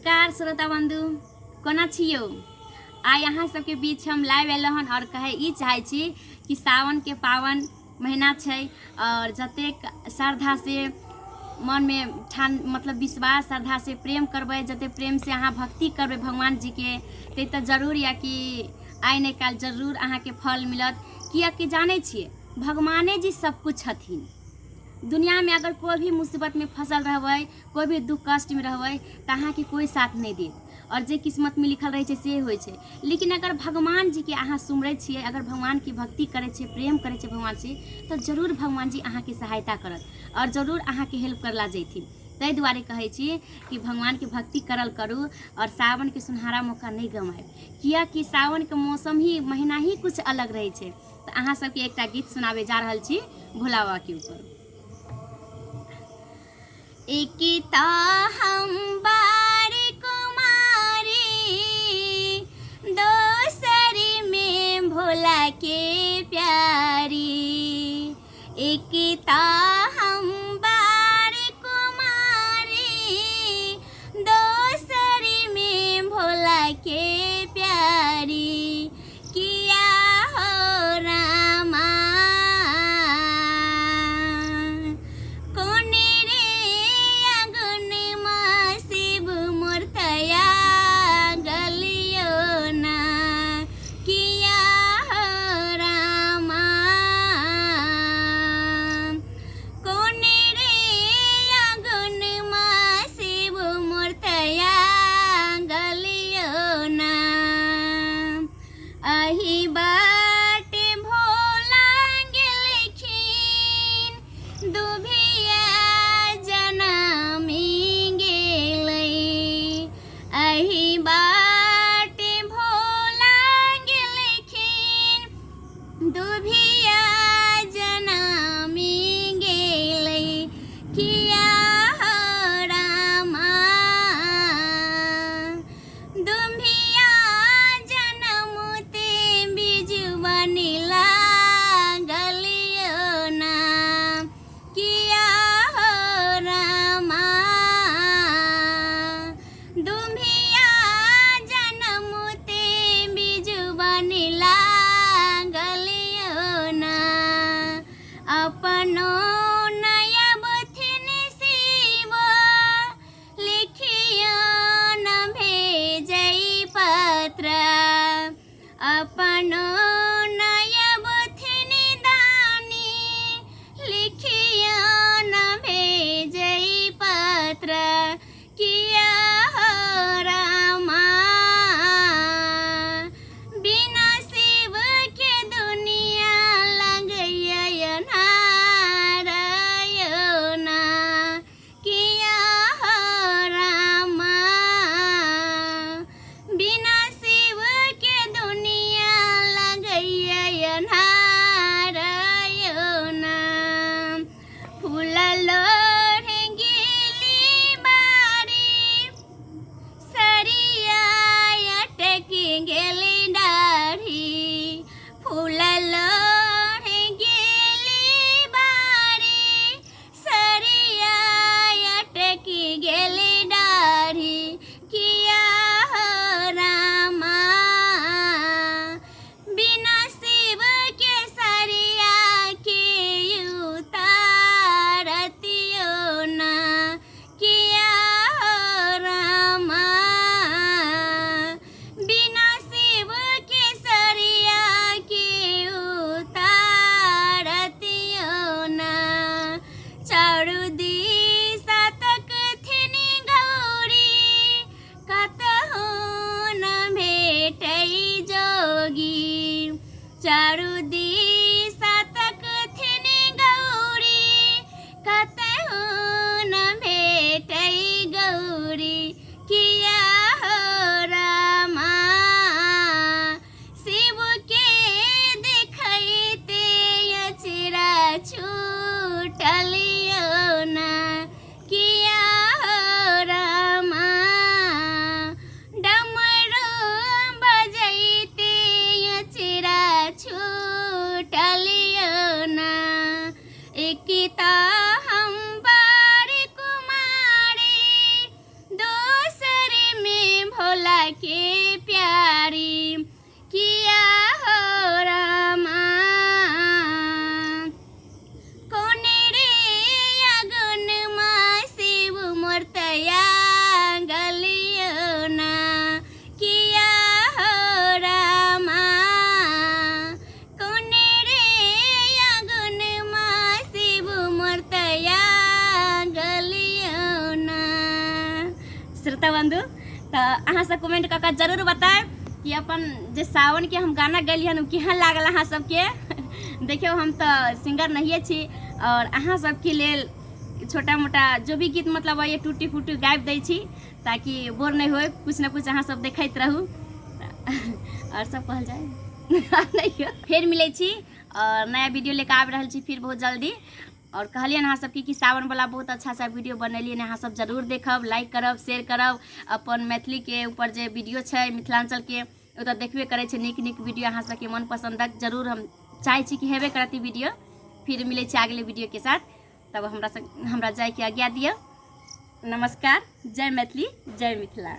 नमस्कार श्रोता बंधु, कोना छियो? आइ अहाँ सबके बीच हम लाइव एल हन और कहे ई चाहे छी कि सावन के पावन महीना छै और जतेक श्रद्धा से मन में ठान मतलब विश्वास श्रद्धा से प्रेम करबै, जते प्रेम से अहाँ भक्ति करबै भगवान जी के ते तो जरूर या कि आइ नहीं काल जरूर अहाँ के फल मिलत। किया कि जाने छिए भगवाने जी सब कुछ हथिन। दुनिया में अगर कोई भी मुसीबत में फसल रहबै, कोई भी दुख कष्ट में रहबै तो अहाँ के कोई साथ नहीं देत और जे किस्मत में लिखल रहे से होय छै। लेकिन अगर भगवान जी के अहाँ सुमरै छिए, अगर भगवान की भक्ति करे छिए, प्रेम करे छिए भगवान से, तो जरूर भगवान जी अहाँ के सहायता करत और जरूर अहाँ के हेल्प करला जैथिन। तै दुआरे कहै छी कि भगवान के भक्ति करल करू और सावन के सुनहरा मौका नहीं गमाए। किया कि सावन के मौसम ही महीना ही कुछ अलग रहे छै। तो अहाँ सबके एकटा गीत सुनाबे जा रहल छी भोला बाबा के ऊपर। एकिता हम बारी कुमारी, दोसरी में भोला के प्यारी। एकिता हम बारी कुमारी, दोसरी में भोला के प्यारी। किया हो रामा कोने को के प्यारी किया हो रामा कोने रे अगन माँ शिव मूर्तया गलियो ना किया हो रामा कोने रे अगन माँ शिव मूर्तया गलियो ना। श्रोता बंधु तो अहाँ सब कमेंट करके जरूर बताएं कि अपन जे सावन के हम गाना गैली हन केहन लागल अहाँ सबके। देखियो हम तो सिंगर नहीं छी और अहाँ सबके लेल छोटा मोटा जो भी गीत मतलब ये टूटी फूटी गाबि दै छी ताकि बोर नहीं होए, कुछ ना कुछ अहाँ सब देखैत रहू और सब कहल जाए फिर मिले छी और नया वीडियो लेकर आबि रहल छी फिर बहुत जल्दी। और कहलिए अहाँ सबके कि सावन वाला बहुत अच्छा सा वीडियो बनलिए अहाँ सब जरूर देखब, लाइक करब, शेयर करब। अपन मैथिली के ऊपर जे वीडियो छै मिथिलांचल के ओ तो देखबे करे छै नीक नीक वीडियो अहाँ सबके मन पसंदक जरूर हम चाहे छी कि हेबे करती वीडियो। फिर मिले छी अगले वीडियो के साथ, तब हमरा जाय के आज्ञा दियो। नमस्कार, जय मैथिली, जय मिथिला।